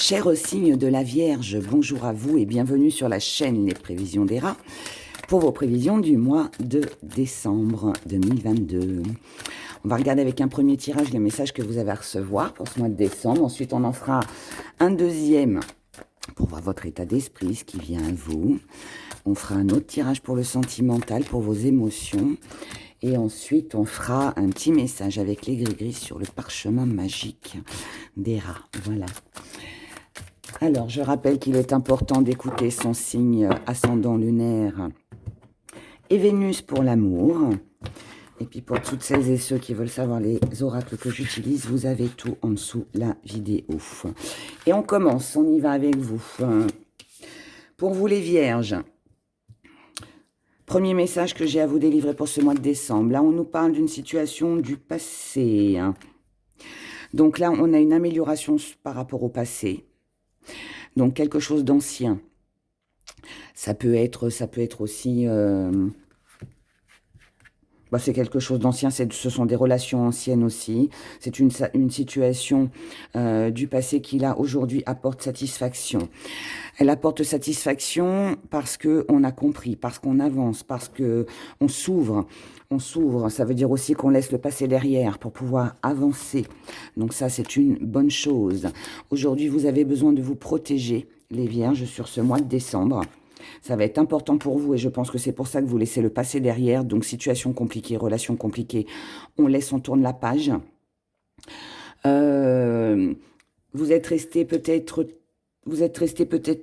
Cher signe de la Vierge, bonjour à vous et bienvenue sur la chaîne Les Prévisions des Rats pour vos prévisions du mois de décembre 2022. On va regarder avec un premier tirage les messages que vous avez à recevoir pour ce mois de décembre. Ensuite, on en fera un deuxième pour voir votre état d'esprit, ce qui vient à vous. On fera un autre tirage pour le sentimental, pour vos émotions. Et ensuite, on fera un petit message avec les gris-gris sur le parchemin magique des rats. Voilà. Alors, je rappelle qu'il est important d'écouter son signe ascendant lunaire et Vénus pour l'amour. Et puis, pour toutes celles et ceux qui veulent savoir les oracles que j'utilise, vous avez tout en dessous la vidéo. Et on commence, on y va avec vous. Pour vous les vierges, premier message que j'ai à vous délivrer pour ce mois de décembre. Là, on nous parle d'une situation du passé. Donc là, on a une amélioration par rapport au passé. Donc, quelque chose d'ancien. Ça peut être aussi... c'est quelque chose d'ancien, ce sont des relations anciennes aussi. C'est une situation du passé qui, là, aujourd'hui, apporte satisfaction. Elle apporte satisfaction parce qu'on a compris, parce qu'on avance, parce qu'on s'ouvre. On s'ouvre, ça veut dire aussi qu'on laisse le passé derrière pour pouvoir avancer. Donc ça, c'est une bonne chose. Aujourd'hui, vous avez besoin de vous protéger, les vierges, sur ce mois de décembre. Ça va être important pour vous et je pense que c'est pour ça que vous laissez le passé derrière. Donc, situation compliquée, relation compliquée, on laisse, on tourne la page. Vous êtes resté peut-être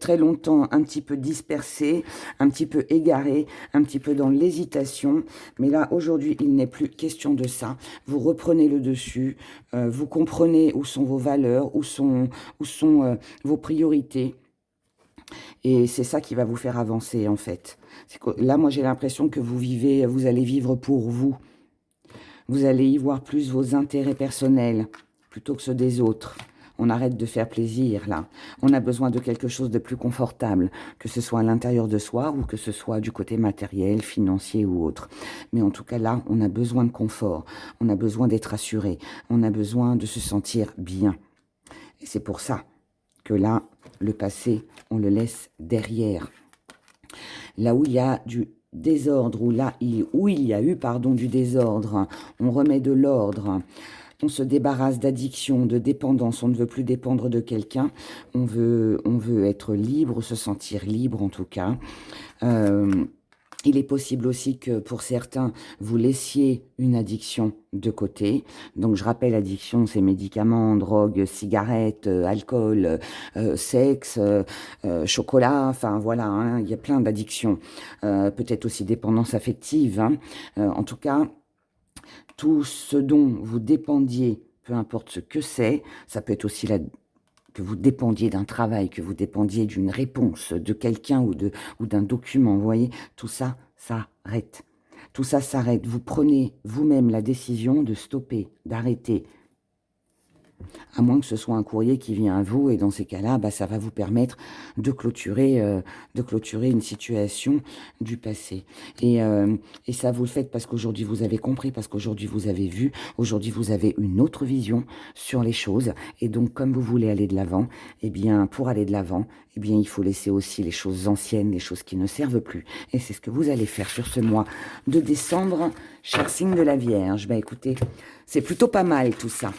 très longtemps un petit peu dispersé, un petit peu égaré, un petit peu dans l'hésitation. Mais là, aujourd'hui, il n'est plus question de ça. Vous reprenez le dessus, vous comprenez où sont vos valeurs, où sont vos priorités. Et c'est ça qui va vous faire avancer, en fait. Là, moi, j'ai l'impression que vous allez vivre pour vous. Vous allez y voir plus vos intérêts personnels plutôt que ceux des autres. On arrête de faire plaisir, là. On a besoin de quelque chose de plus confortable, que ce soit à l'intérieur de soi ou que ce soit du côté matériel, financier ou autre. Mais en tout cas, là, on a besoin de confort. On a besoin d'être assuré. On a besoin de se sentir bien. Et c'est pour ça que là, le passé, on le laisse derrière. Là où il y a du désordre, où il y a eu du désordre, on remet de l'ordre. On se débarrasse d'addiction, de dépendance. On ne veut plus dépendre de quelqu'un. On veut être libre, se sentir libre en tout cas. Il est possible aussi que pour certains, vous laissiez une addiction de côté. Donc, je rappelle, addiction, c'est médicaments, drogue, cigarettes, alcool, sexe, chocolat. Enfin, voilà, hein, il y a plein d'addictions. Peut-être aussi dépendance affective. Hein. En tout cas, tout ce dont vous dépendiez, peu importe ce que c'est, ça peut être aussi que vous dépendiez d'un travail, que vous dépendiez d'une réponse de quelqu'un ou d'un document, vous voyez, tout ça s'arrête. Tout ça s'arrête. Vous prenez vous-même la décision de stopper, d'arrêter. À moins que ce soit un courrier qui vient à vous, et dans ces cas-là, ça va vous permettre de clôturer une situation du passé. Et ça, vous le faites parce qu'aujourd'hui, vous avez compris, parce qu'aujourd'hui, vous avez vu, aujourd'hui, vous avez une autre vision sur les choses. Et donc, comme vous voulez aller de l'avant, eh bien, pour aller de l'avant, eh bien, il faut laisser aussi les choses anciennes, les choses qui ne servent plus. Et c'est ce que vous allez faire sur ce mois de décembre, cher signe de la Vierge. Écoutez, c'est plutôt pas mal tout ça.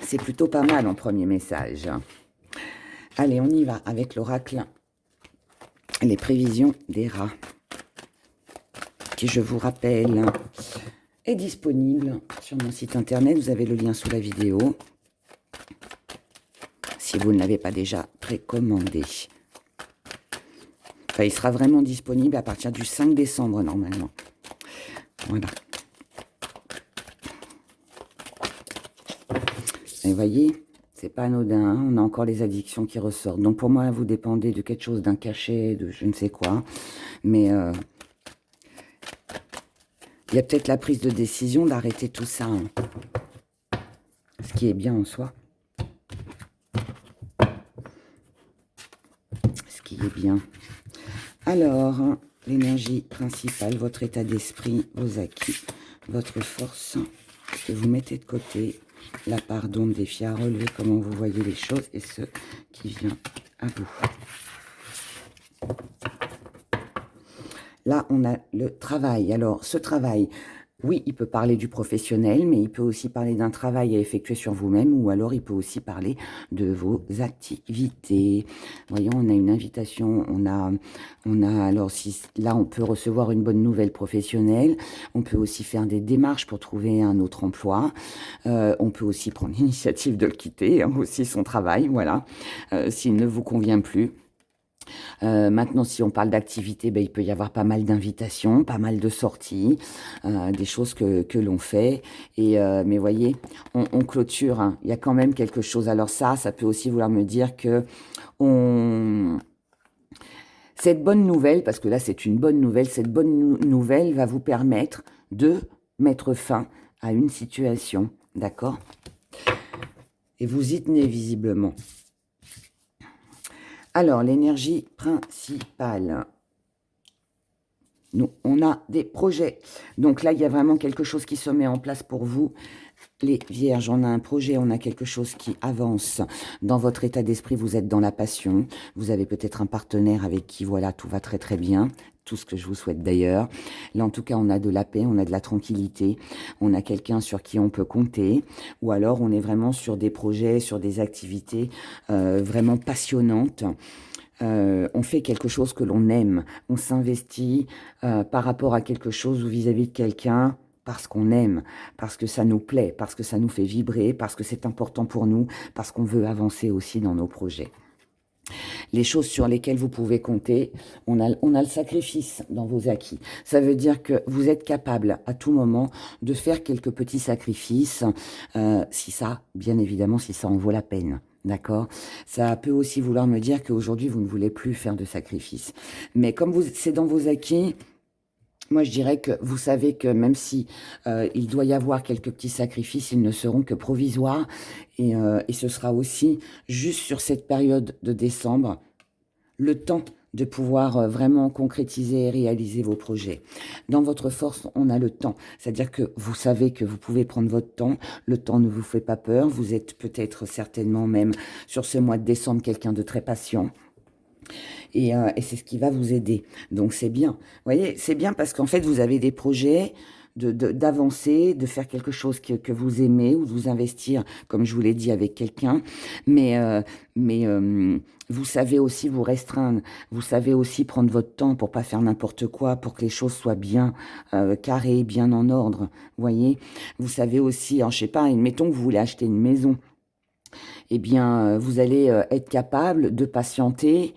C'est plutôt pas mal en premier message. Allez, on y va avec l'oracle. Les prévisions des rats. Qui, je vous rappelle, est disponible sur mon site internet. Vous avez le lien sous la vidéo. Si vous ne l'avez pas déjà précommandé. Enfin, il sera vraiment disponible à partir du 5 décembre normalement. Voilà. Et vous voyez, c'est pas anodin, hein, on a encore les addictions qui ressortent. Donc pour moi, vous dépendez de quelque chose, d'un cachet, de je ne sais quoi. Mais il y a peut-être la prise de décision d'arrêter tout ça. Hein. Ce qui est bien en soi. Ce qui est bien. Alors, l'énergie principale, votre état d'esprit, vos acquis, votre force que vous mettez de côté la part d'ombre, défi à relever, comment vous voyez les choses et ce qui vient à vous. Là, on a le travail. Alors, ce travail, oui, il peut parler du professionnel, mais il peut aussi parler d'un travail à effectuer sur vous-même, ou alors il peut aussi parler de vos activités. Voyons, on a une invitation, alors si là, on peut recevoir une bonne nouvelle professionnelle, on peut aussi faire des démarches pour trouver un autre emploi, on peut aussi prendre l'initiative de le quitter, hein, aussi son travail, voilà, s'il ne vous convient plus. Maintenant, si on parle d'activité, ben, il peut y avoir pas mal d'invitations, pas mal de sorties, des choses que l'on fait. Et, mais voyez, on clôture, hein. Il y a quand même quelque chose. Alors ça peut aussi vouloir me dire que cette bonne nouvelle, parce que là c'est une bonne nouvelle, cette bonne nouvelle va vous permettre de mettre fin à une situation, d'accord? Et vous y tenez visiblement. Alors, l'énergie principale. Nous, on a des projets. Donc là, il y a vraiment quelque chose qui se met en place pour vous. Les vierges, on a un projet, on a quelque chose qui avance. Dans votre état d'esprit, vous êtes dans la passion. Vous avez peut-être un partenaire avec qui, voilà, tout va très très bien. Tout ce que je vous souhaite d'ailleurs. Là, en tout cas, on a de la paix, on a de la tranquillité. On a quelqu'un sur qui on peut compter. Ou alors, on est vraiment sur des projets, sur des activités vraiment passionnantes. On fait quelque chose que l'on aime. On s'investit par rapport à quelque chose ou vis-à-vis de quelqu'un parce qu'on aime, parce que ça nous plaît, parce que ça nous fait vibrer, parce que c'est important pour nous, parce qu'on veut avancer aussi dans nos projets. Les choses sur lesquelles vous pouvez compter, on a le sacrifice dans vos acquis. Ça veut dire que vous êtes capable à tout moment de faire quelques petits sacrifices, si ça, bien évidemment, si ça en vaut la peine. D'accord? Ça peut aussi vouloir me dire qu'aujourd'hui, vous ne voulez plus faire de sacrifices. Mais comme c'est dans vos acquis, moi, je dirais que vous savez que même si il doit y avoir quelques petits sacrifices, ils ne seront que provisoires. Et ce sera aussi juste sur cette période de décembre, le temps de pouvoir vraiment concrétiser et réaliser vos projets. Dans votre force, on a le temps. C'est-à-dire que vous savez que vous pouvez prendre votre temps. Le temps ne vous fait pas peur. Vous êtes peut-être certainement même sur ce mois de décembre quelqu'un de très patient. Et c'est ce qui va vous aider. Donc c'est bien. Vous voyez, c'est bien parce qu'en fait, vous avez des projets d'avancer, de faire quelque chose que vous aimez ou de vous investir, comme je vous l'ai dit, avec quelqu'un. Mais vous savez aussi vous restreindre. Vous savez aussi prendre votre temps pour pas faire n'importe quoi, pour que les choses soient bien carrées, bien en ordre. Vous voyez, vous savez aussi, je sais pas, mettons que vous voulez acheter une maison. Eh bien, vous allez être capable de patienter,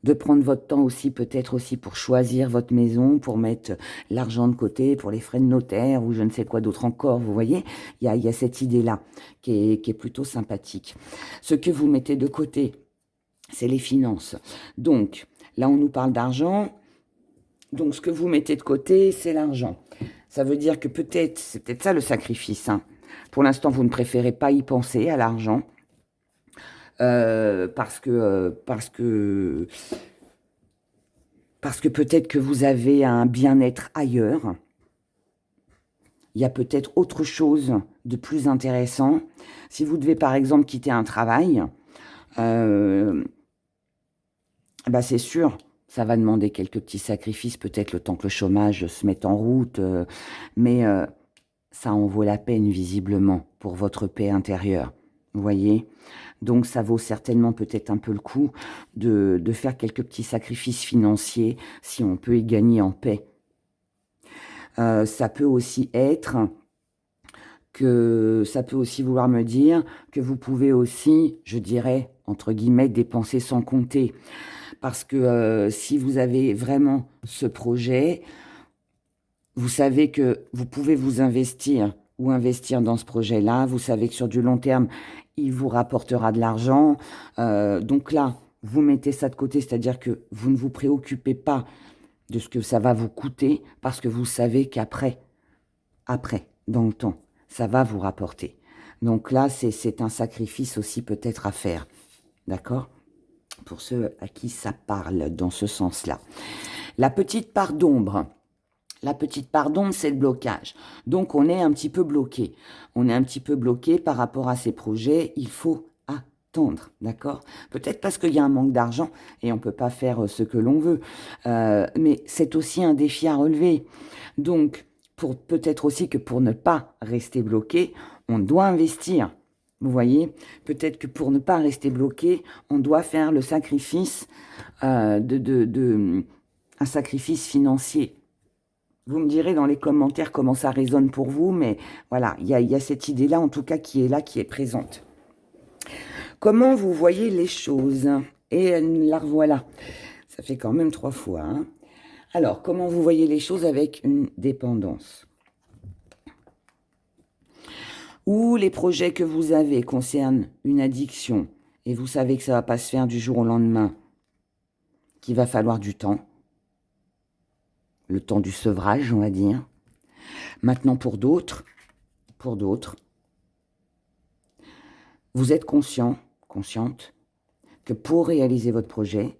de prendre votre temps aussi, peut-être aussi pour choisir votre maison, pour mettre l'argent de côté, pour les frais de notaire ou je ne sais quoi d'autre encore, vous voyez, il y a cette idée-là qui est plutôt sympathique. Ce que vous mettez de côté, c'est les finances. Donc, là, on nous parle d'argent. Donc, ce que vous mettez de côté, c'est l'argent. Ça veut dire que peut-être, c'est peut-être ça le sacrifice. Hein. Pour l'instant, vous ne préférez pas y penser à l'argent. Parce que peut-être que vous avez un bien-être ailleurs. Il y a peut-être autre chose de plus intéressant. Si vous devez par exemple quitter un travail, c'est sûr, ça va demander quelques petits sacrifices, peut-être le temps que le chômage se mette en route, mais ça en vaut la peine visiblement pour votre paix intérieure. Vous voyez ? Donc ça vaut certainement peut-être un peu le coup de faire quelques petits sacrifices financiers si on peut y gagner en paix. Ça peut aussi être que ça peut aussi vouloir me dire que vous pouvez aussi, je dirais, entre guillemets, dépenser sans compter. Parce que si vous avez vraiment ce projet, vous savez que vous pouvez vous investir ou investir dans ce projet-là. Vous savez que sur du long terme, il vous rapportera de l'argent. Donc là, vous mettez ça de côté, c'est-à-dire que vous ne vous préoccupez pas de ce que ça va vous coûter parce que vous savez qu'après, dans le temps, ça va vous rapporter. Donc là, c'est un sacrifice aussi peut-être à faire. D'accord ? Pour ceux à qui ça parle dans ce sens-là. La petite part d'ombre. La petite part d'ombre, c'est le blocage. Donc, on est un petit peu bloqué. On est un petit peu bloqué par rapport à ces projets. Il faut attendre, d'accord? Peut-être parce qu'il y a un manque d'argent et on ne peut pas faire ce que l'on veut. Mais c'est aussi un défi à relever. Donc, peut-être aussi que pour ne pas rester bloqué, on doit investir. Vous voyez? Peut-être que pour ne pas rester bloqué, on doit faire le sacrifice, un sacrifice financier. Vous me direz dans les commentaires comment ça résonne pour vous, mais voilà, il y a cette idée-là, en tout cas, qui est là, qui est présente. Comment vous voyez les choses? Et la revoilà. Ça fait quand même 3 fois. Hein. Alors, comment vous voyez les choses avec une dépendance? Ou les projets que vous avez concernent une addiction, et vous savez que ça ne va pas se faire du jour au lendemain, qu'il va falloir du temps, le temps du sevrage, on va dire. Maintenant, pour d'autres, vous êtes consciente, que pour réaliser votre projet,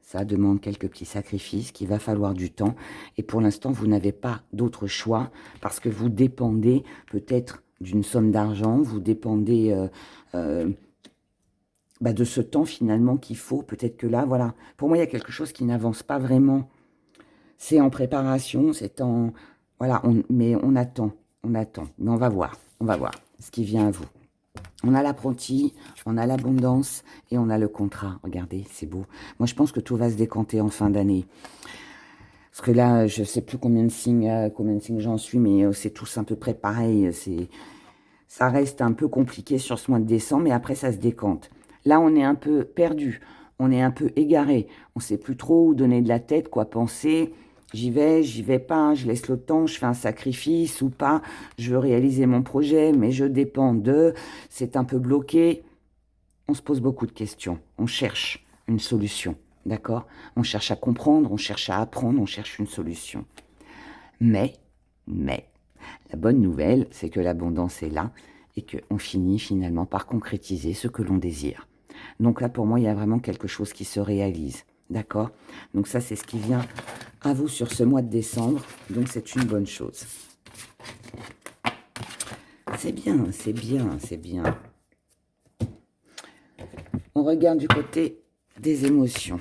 ça demande quelques petits sacrifices, qu'il va falloir du temps. Et pour l'instant, vous n'avez pas d'autre choix parce que vous dépendez peut-être d'une somme d'argent, vous dépendez de ce temps finalement qu'il faut. Peut-être que là, voilà, pour moi, il y a quelque chose qui n'avance pas vraiment. C'est en préparation, c'est en... Voilà, mais on attend. Mais on va voir ce qui vient à vous. On a l'apprenti, on a l'abondance et on a le contrat. Regardez, c'est beau. Moi, je pense que tout va se décanter en fin d'année. Parce que là, je ne sais plus combien de signes j'en suis, mais c'est tous à peu près pareil. Ça reste un peu compliqué sur ce mois de décembre, mais après, ça se décante. Là, on est un peu perdu, on est un peu égaré. On ne sait plus trop où donner de la tête, quoi penser. J'y vais pas, je laisse le temps, je fais un sacrifice ou pas. Je veux réaliser mon projet, mais je dépends d'eux. C'est un peu bloqué. On se pose beaucoup de questions. On cherche une solution, d'accord? On cherche à comprendre, on cherche à apprendre, on cherche une solution. Mais, la bonne nouvelle, c'est que l'abondance est là et qu'on finit finalement par concrétiser ce que l'on désire. Donc là, pour moi, il y a vraiment quelque chose qui se réalise. D'accord? Donc ça, c'est ce qui vient à vous sur ce mois de décembre. Donc c'est une bonne chose. C'est bien, c'est bien, c'est bien. On regarde du côté des émotions.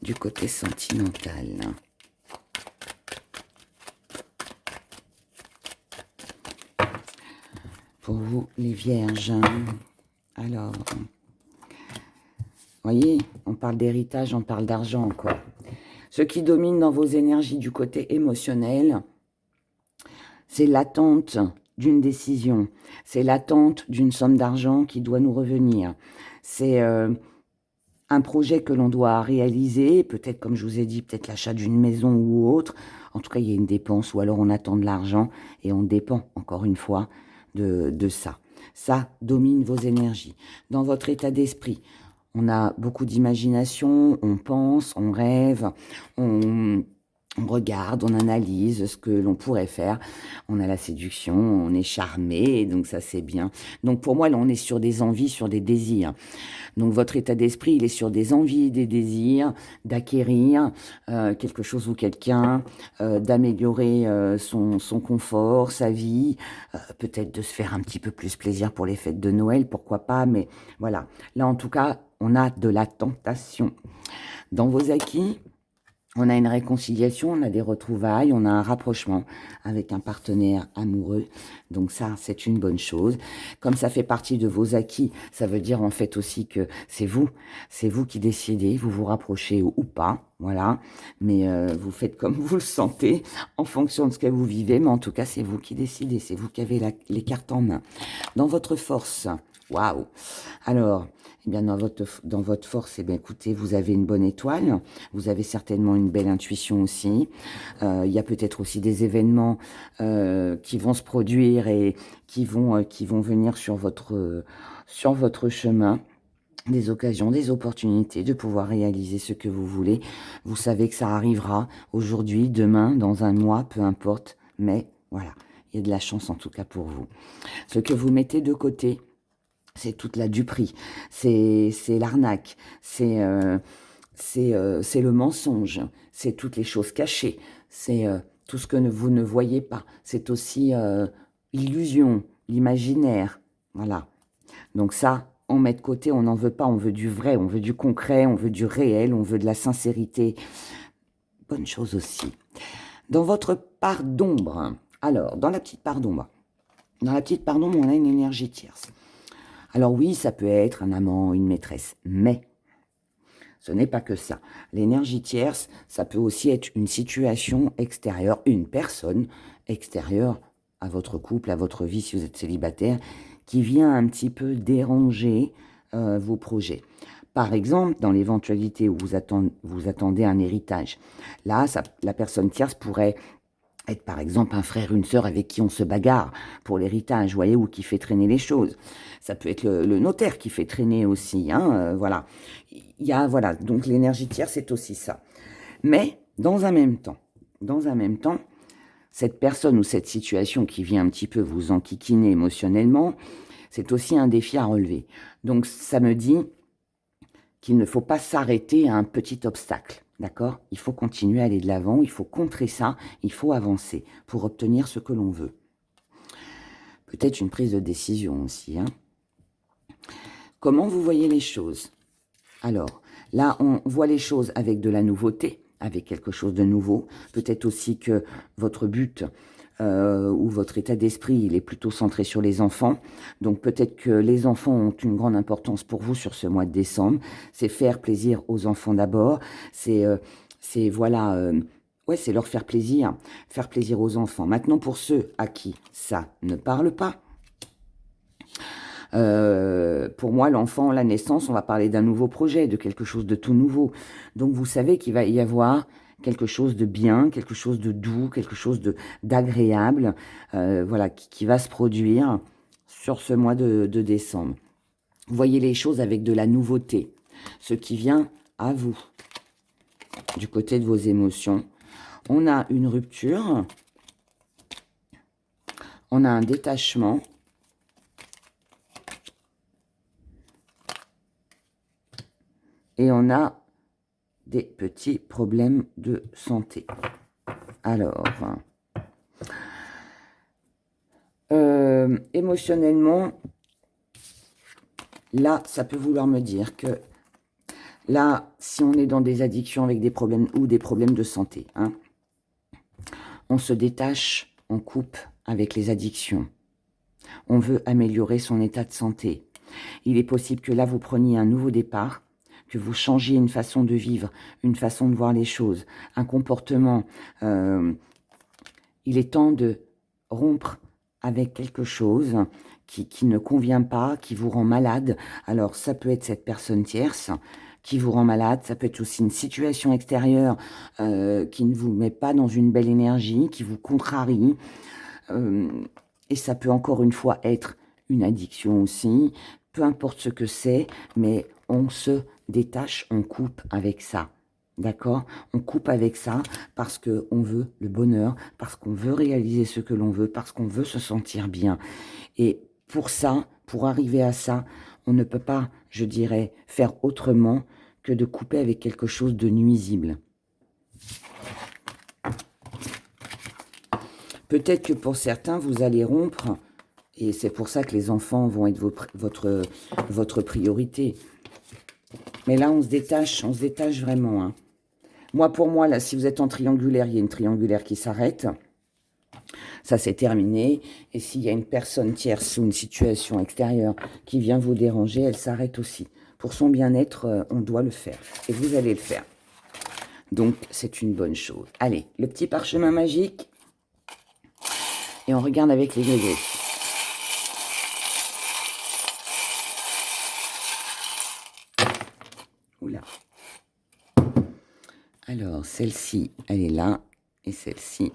Du côté sentimental. Pour vous, les vierges. Alors, voyez, on parle d'héritage, on parle d'argent, quoi. Ce qui domine dans vos énergies du côté émotionnel, c'est l'attente d'une décision. C'est l'attente d'une somme d'argent qui doit nous revenir. C'est un projet que l'on doit réaliser, peut-être, comme je vous ai dit, peut-être l'achat d'une maison ou autre. En tout cas, il y a une dépense, ou alors on attend de l'argent et on dépend, encore une fois, de ça. Ça domine vos énergies. Dans votre état d'esprit, on a beaucoup d'imagination, on pense, on rêve, on regarde, on analyse ce que l'on pourrait faire. On a la séduction, on est charmé, donc ça c'est bien. Donc pour moi, là, on est sur des envies, sur des désirs. Donc votre état d'esprit, il est sur des envies, des désirs, d'acquérir quelque chose ou quelqu'un, d'améliorer son confort, sa vie, peut-être de se faire un petit peu plus plaisir pour les fêtes de Noël, pourquoi pas, mais voilà. Là, en tout cas, on a de la tentation. Dans vos acquis, on a une réconciliation, on a des retrouvailles, on a un rapprochement avec un partenaire amoureux. Donc ça, c'est une bonne chose. Comme ça fait partie de vos acquis, ça veut dire en fait aussi que c'est vous qui décidez, vous vous rapprochez ou pas, voilà. Mais vous faites comme vous le sentez, en fonction de ce que vous vivez. Mais en tout cas, c'est vous qui décidez, c'est vous qui avez les cartes en main. Dans votre force, waouh. Alors, eh bien, dans votre force, eh bien, écoutez, vous avez une bonne étoile, vous avez certainement une belle intuition aussi. Il y a peut-être aussi des événements qui vont se produire et qui vont venir sur votre chemin. Des occasions, des opportunités de pouvoir réaliser ce que vous voulez. Vous savez que ça arrivera aujourd'hui, demain, dans un mois, peu importe. Mais voilà, il y a de la chance en tout cas pour vous. Ce que vous mettez de côté, c'est toute la duperie, c'est l'arnaque, c'est c'est le mensonge, c'est toutes les choses cachées, c'est tout ce que vous ne voyez pas, c'est aussi l'illusion, l'imaginaire, voilà. Donc ça, on met de côté, on n'en veut pas, on veut du vrai, on veut du concret, on veut du réel, on veut de la sincérité. Bonne chose aussi. Dans votre part d'ombre, alors, dans la petite part d'ombre, on a une énergie tierce. Alors oui, ça peut être un amant, une maîtresse, mais ce n'est pas que ça. L'énergie tierce, ça peut aussi être une situation extérieure, une personne extérieure à votre couple, à votre vie si vous êtes célibataire, qui vient un petit peu déranger vos projets. Par exemple, dans l'éventualité où vous attendez un héritage, là, la personne tierce pourrait être par exemple un frère, une sœur avec qui on se bagarre pour l'héritage, vous voyez, ou qui fait traîner les choses. Ça peut être le notaire qui fait traîner aussi, hein, voilà. Il y a, voilà, donc l'énergie tierce, c'est aussi ça. Mais, dans un même temps, cette personne ou cette situation qui vient un petit peu vous enquiquiner émotionnellement, c'est aussi un défi à relever. Donc, ça me dit qu'il ne faut pas s'arrêter à un petit obstacle, d'accord? Il faut continuer à aller de l'avant, il faut contrer ça, il faut avancer pour obtenir ce que l'on veut. Peut-être une prise de décision aussi, hein? Comment vous voyez les choses? Alors, là, on voit les choses avec de la nouveauté, avec quelque chose de nouveau. Peut-être aussi que votre but ou votre état d'esprit, il est plutôt centré sur les enfants. Donc peut-être que les enfants ont une grande importance pour vous sur ce mois de décembre. C'est faire plaisir aux enfants d'abord. C'est voilà, ouais, c'est leur faire plaisir aux enfants. Maintenant, pour ceux à qui ça ne parle pas, pour moi, l'enfant, la naissance, on va parler d'un nouveau projet, de quelque chose de tout nouveau. Donc, vous savez qu'il va y avoir quelque chose de bien, quelque chose de doux, quelque chose d'agréable, voilà, qui va se produire sur ce mois de décembre. Vous voyez les choses avec de la nouveauté, ce qui vient à vous, du côté de vos émotions. On a une rupture, on a un détachement, et on a des petits problèmes de santé. Alors, émotionnellement, là, ça peut vouloir me dire que là, si on est dans des addictions avec des problèmes ou des problèmes de santé, hein, on se détache, on coupe avec les addictions. On veut améliorer son état de santé. Il est possible que là, vous preniez un nouveau départ, que vous changiez une façon de vivre, une façon de voir les choses, un comportement. Il est temps de rompre avec quelque chose qui ne convient pas, qui vous rend malade. Alors, ça peut être cette personne tierce qui vous rend malade, ça peut être aussi une situation extérieure qui ne vous met pas dans une belle énergie, qui vous contrarie. Et ça peut encore une fois être une addiction aussi, peu importe ce que c'est, mais on se détache, on coupe avec ça. D'accord? On coupe avec ça parce qu'on veut le bonheur, parce qu'on veut réaliser ce que l'on veut, parce qu'on veut se sentir bien. Et pour ça, pour arriver à ça, on ne peut pas, je dirais, faire autrement que de couper avec quelque chose de nuisible. Peut-être que pour certains, vous allez rompre, et c'est pour ça que les enfants vont être votre priorité. Mais là, on se détache vraiment. Hein. Pour moi, là, si vous êtes en triangulaire, il y a une triangulaire qui s'arrête. Ça, c'est terminé. Et s'il y a une personne tierce ou une situation extérieure qui vient vous déranger, elle s'arrête aussi. Pour son bien-être, on doit le faire. Et vous allez le faire. Donc, c'est une bonne chose. Allez, le petit parchemin magique. Et on regarde avec les gris-gris. Oula. Alors, celle-ci, elle est là. Et celle-ci,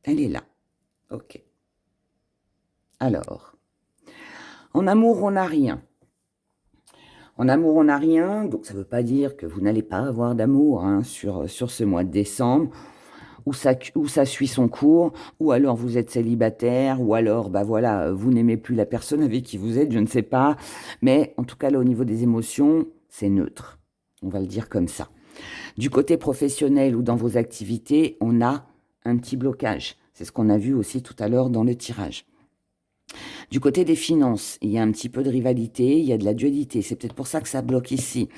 elle est là. Ok. Alors, en amour, on n'a rien. En amour, on n'a rien. Donc, ça ne veut pas dire que vous n'allez pas avoir d'amour hein, sur ce mois de décembre. Où ça suit son cours, ou alors vous êtes célibataire, ou alors, bah voilà, vous n'aimez plus la personne avec qui vous êtes, je ne sais pas. Mais en tout cas, là, au niveau des émotions, c'est neutre. On va le dire comme ça. Du côté professionnel ou dans vos activités, on a un petit blocage. C'est ce qu'on a vu aussi tout à l'heure dans le tirage. Du côté des finances, il y a un petit peu de rivalité, il y a de la dualité. C'est peut-être pour ça que ça bloque ici.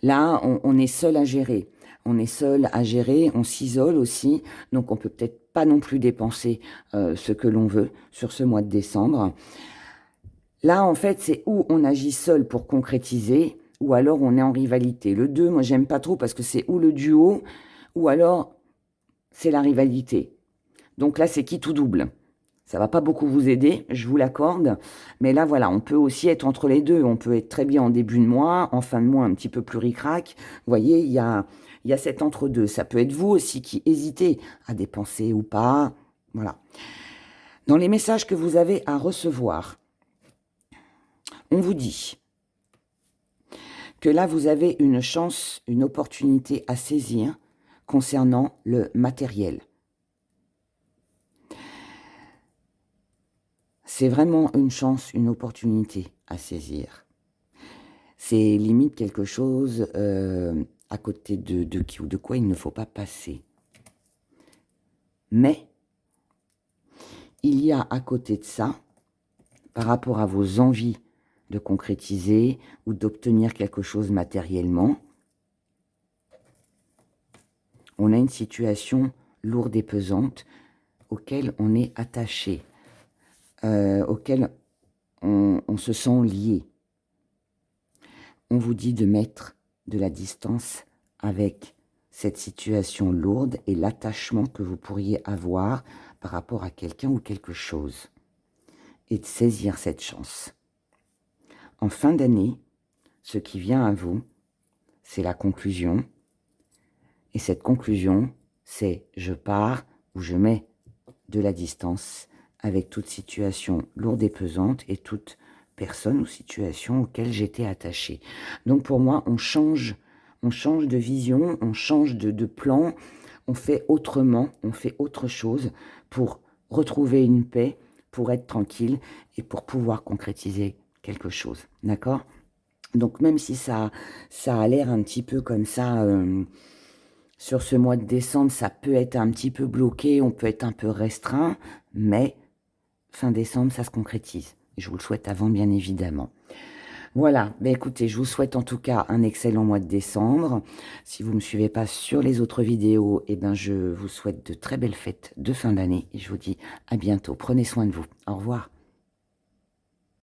Là, on est seul à gérer. On est seul à gérer, on s'isole aussi. Donc, on peut peut-être pas non plus dépenser ce que l'on veut sur ce mois de décembre. Là, en fait, c'est où on agit seul pour concrétiser, ou alors on est en rivalité. Le 2, moi, j'aime pas trop parce que c'est ou le duo, ou alors c'est la rivalité. Donc là, c'est qui tout double. Ça va pas beaucoup vous aider, je vous l'accorde. Mais là, voilà, on peut aussi être entre les deux. On peut être très bien en début de mois, en fin de mois, un petit peu plus ric-rac. Vous voyez, il y a cet entre-deux. Ça peut être vous aussi qui hésitez à dépenser ou pas. Voilà. Dans les messages que vous avez à recevoir, on vous dit que là, vous avez une chance, une opportunité à saisir concernant le matériel. C'est vraiment une chance, une opportunité à saisir. C'est limite quelque chose à côté de qui ou de quoi il ne faut pas passer. Mais, il y a à côté de ça, par rapport à vos envies de concrétiser ou d'obtenir quelque chose matériellement, on a une situation lourde et pesante auquel on est attaché, auquel on se sent lié. On vous dit de mettre de la distance avec cette situation lourde et l'attachement que vous pourriez avoir par rapport à quelqu'un ou quelque chose, et de saisir cette chance. En fin d'année, ce qui vient à vous, c'est la conclusion, et cette conclusion, c'est je pars ou je mets de la distance avec toute situation lourde et pesante et toute personne ou situation auquel j'étais attachée. Donc pour moi, on change de vision, on change de plan, on fait autrement, on fait autre chose pour retrouver une paix, pour être tranquille et pour pouvoir concrétiser quelque chose. D'accord ? Donc même si ça a l'air un petit peu comme ça, sur ce mois de décembre, ça peut être un petit peu bloqué, on peut être un peu restreint, mais fin décembre, ça se concrétise. Et je vous le souhaite avant, bien évidemment. Voilà, ben écoutez, je vous souhaite en tout cas un excellent mois de décembre. Si vous ne me suivez pas sur les autres vidéos, eh ben je vous souhaite de très belles fêtes de fin d'année et je vous dis à bientôt. Prenez soin de vous. Au revoir.